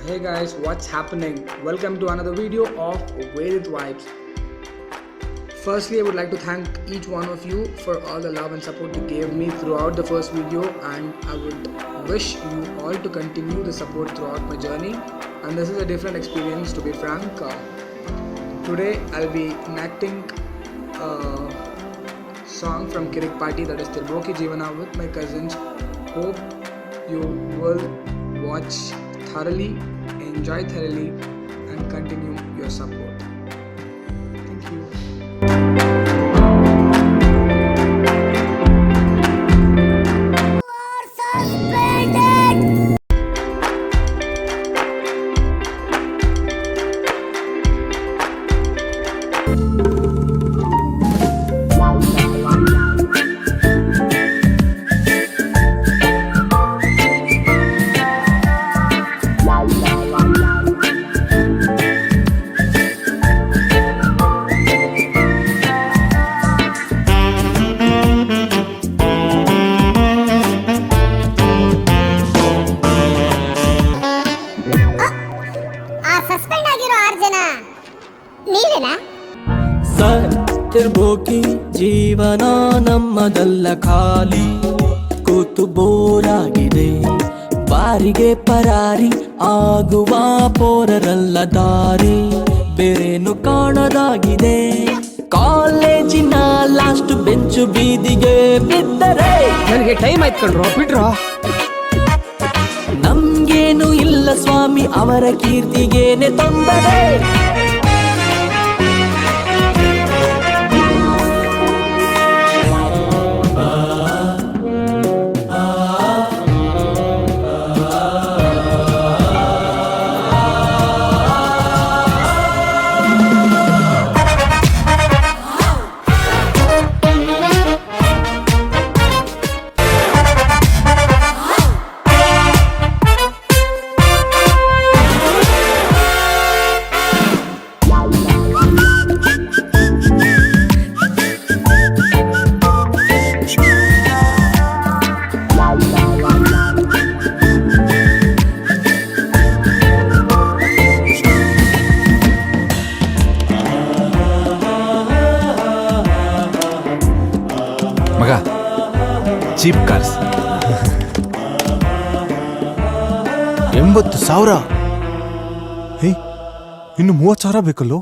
Hey guys, what's happening? Welcome to another video of Vedit Vibes. Firstly, I would like to thank each one of you for all the love and support you gave me throughout the first video, and I would wish you all to continue the support throughout my journey. And this is a different experience, to be frank. Today I'll be enacting a song from Kirik Party, that is Tirboki Jeevana, with my cousins. Hope you will watch thoroughly, enjoy thoroughly, and continue your support. Thank you. Suspend ಆಗಿರೋ 6 ಜನ ನೀವೇನಾ? ತಿರ್ಬೋಕಿ ಜೀವನ ನಮ್ಮದಲ್ಲ, ಖಾಲಿ ಕೂತು ಬೋರಾಗಿದೆ. ಬಾರಿಗೆ ಪರಾರಿ ಆಗುವ ಪೋರರಲ್ಲ, ದಾರಿ ಬೇರೇನು ಕಾಣದಾಗಿದೆ. ಕಾಲೇಜಿನ ಲಾಸ್ಟ್ ಬೆಂಚು ಬೀದಿಗೆ ಬಿದ್ದರೆ ನನಗೆ ಟೈಮ್ ಆಯ್ತು ಕಣ್ರೋ, ಬಿಟ್ರೋ. ನಮ್ಗೇನು ಇಲ್ಲ ಸ್ವಾಮಿ, ಅವರ ಕೀರ್ತಿಗೇನೆ ತೊಂದರೆ. ಮಗ, ಚೀಪ್ ಕಾರ್ಸ್ 80,000. ಇನ್ನು 30,000 ಬೇಕಲ್ಲೋ.